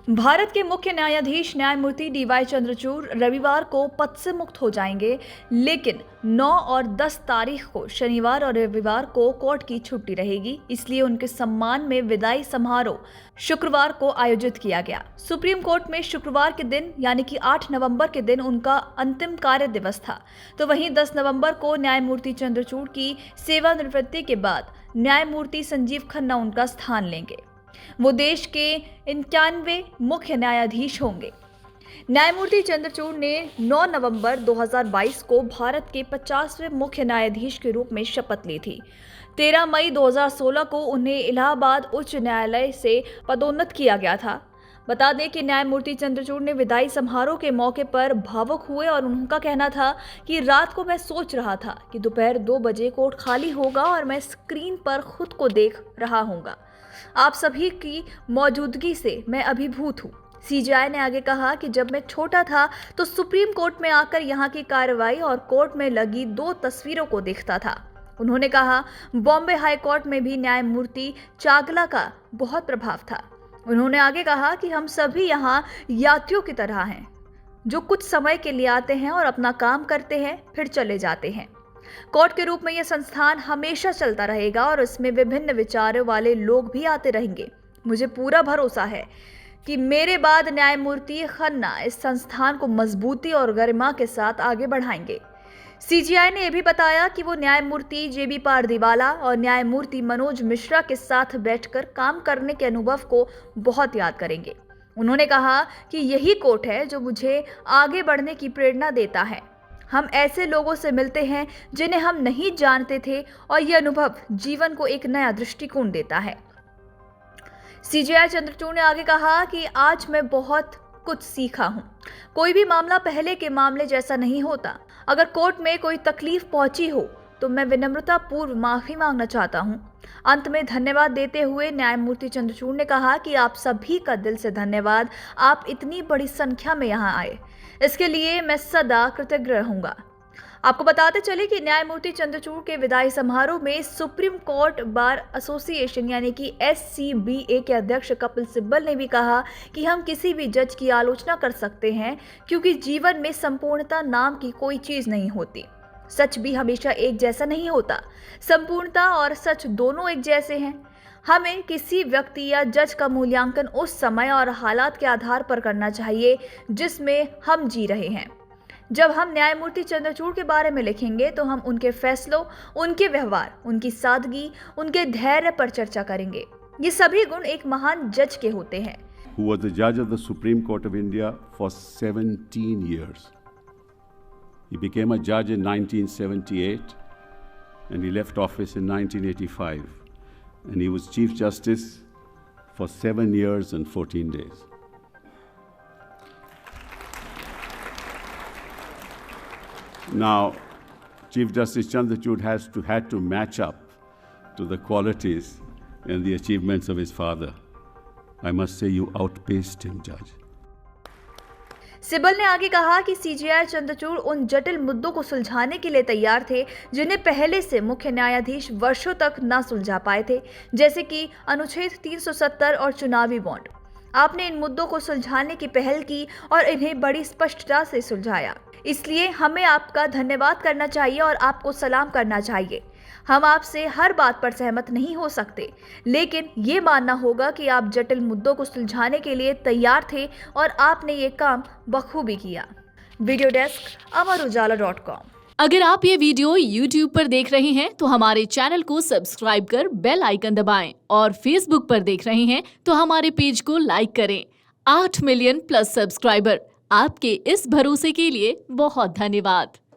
भारत के मुख्य न्यायाधीश न्यायमूर्ति डीवाई चंद्रचूड़ रविवार को पद से मुक्त हो जाएंगे, लेकिन 9 और 10 तारीख को शनिवार और रविवार को कोर्ट की छुट्टी रहेगी। इसलिए उनके सम्मान में विदाई समारोह शुक्रवार को आयोजित किया गया। सुप्रीम कोर्ट में शुक्रवार के दिन यानी कि 8 नवंबर के दिन उनका अंतिम कार्य दिवस था, तो वहीं 10 नवंबर को न्यायमूर्ति चंद्रचूड़ की सेवानिवृत्ति के बाद न्यायमूर्ति संजीव खन्ना उनका स्थान लेंगे। वो देश के 91वें मुख्य न्यायाधीश होंगे। न्यायमूर्ति चंद्रचूड़ ने 9 नवंबर 2022 को भारत के 50वें मुख्य न्यायाधीश के रूप में शपथ ली थी। 13 मई 2016 को उन्हें इलाहाबाद उच्च न्यायालय से पदोन्नत किया गया था। बता दें कि न्यायमूर्ति चंद्रचूड़ ने विदाई समारोह के मौके पर भावुक हुए और उनका कहना था कि रात को मैं सोच रहा था कि दोपहर 2 बजे कोर्ट खाली होगा और मैं स्क्रीन पर खुद को देख रहा हूँगा। आप सभी की मौजूदगी से मैं अभिभूत हूँ। सीजेआई ने आगे कहा कि जब मैं छोटा था तो सुप्रीम कोर्ट में आकर यहाँ की कार्रवाई और कोर्ट में लगी 2 तस्वीरों को देखता था। उन्होंने कहा, बॉम्बे हाई कोर्ट में भी न्यायमूर्ति चागला का बहुत प्रभाव था। उन्होंने आगे कहा कि हम सभी यहाँ यात्रियों की तरह हैं, जो कुछ समय के लिए आते हैं और अपना काम करते हैं, फिर चले जाते हैं। कोर्ट के रूप में यह संस्थान हमेशा चलता रहेगा और इसमें विभिन्न विचारों वाले लोग भी आते रहेंगे। मुझे पूरा भरोसा है कि मेरे बाद न्यायमूर्ति खन्ना इस संस्थान को मजबूती और गरिमा के साथ आगे बढ़ाएंगे। सीजीआई ने यह भी बताया कि वो न्यायमूर्ति जेबी पारदीवाला और न्यायमूर्ति मनोज मिश्रा के साथ बैठकर काम करने के अनुभव को बहुत याद करेंगे। उन्होंने कहा कि यही कोर्ट है जो मुझे आगे बढ़ने की प्रेरणा देता है। हम ऐसे लोगों से मिलते हैं जिन्हें हम नहीं जानते थे और यह अनुभव जीवन को एक नया दृष्टिकोण देता है। सीजेआई चंद्रचूड़ ने आगे कहा कि आज मैं बहुत कुछ सीखा हूं। कोई भी मामला पहले के मामले जैसा नहीं होता। अगर कोर्ट में कोई तकलीफ पहुंची हो तो मैं विनम्रता पूर्व माफी मांगना चाहता हूं। अंत में धन्यवाद देते हुए न्यायमूर्ति चंद्रचूड़ ने कहा कि आप सभी का दिल से धन्यवाद। आप इतनी बड़ी संख्या में यहाँ आए, इसके लिए मैं सदा कृतज्ञ रहूंगा। आपको बताते चले कि न्यायमूर्ति चंद्रचूड़ के विदाई समारोह में सुप्रीम कोर्ट बार एसोसिएशन यानी कि SCBA के अध्यक्ष कपिल सिब्बल ने भी कहा कि हम किसी भी जज की आलोचना कर सकते हैं, क्योंकि जीवन में संपूर्णता नाम की कोई चीज नहीं होती। सच भी हमेशा एक जैसा नहीं होता। संपूर्णता और सच दोनों एक जैसे हैं। हमें किसी व्यक्ति या जज का मूल्यांकन उस समय और हालात के आधार पर करना चाहिए जिसमें हम जी रहे हैं। जब हम न्यायमूर्ति चंद्रचूड़ के बारे में लिखेंगे तो हम उनके फैसलों, उनके व्यवहार, उनकी सादगी, उनके धैर्य पर चर्चा करेंगे। ये सभी गुण एक महान जज के होते हैं। Who was the judge of the Supreme Court of India for 17 years. He became a judge in 1978 and he left office in 1985. And he was Chief Justice for 7 years and 14 days. Now, Chief Justice Chandrachud had to match up to the qualities and the achievements of his father. I must say you outpaced him, Judge. Sibal ने आगे कहा कि CJI Chandrachud उन जटिल मुद्दों को सुलझाने के लिए तैयार थे जिन्हें पहले से मुख्य न्यायाधीश वर्षों तक न सुलझा पाए थे, जैसे कि अनुच्छेद 370 और चुनावी बॉन्ड। आपने इन मुद्दों को सुलझाने की पहल की और इन्हें बड़ी स्पष्टता से सुलझाया। इसलिए हमें आपका धन्यवाद करना चाहिए और आपको सलाम करना चाहिए। हम आपसे हर बात पर सहमत नहीं हो सकते, लेकिन ये मानना होगा कि आप जटिल मुद्दों को सुलझाने के लिए तैयार थे और आपने ये काम बखूबी किया। Video desk Amarujala dot com. अगर आप ये वीडियो YouTube पर देख रहे हैं तो हमारे चैनल को सब्सक्राइब कर बेल आइकन दबाएं और Facebook पर देख रहे हैं तो हमारे पेज को लाइक करें। 8 मिलियन प्लस सब्सक्राइबर, आपके इस भरोसे के लिए बहुत धन्यवाद।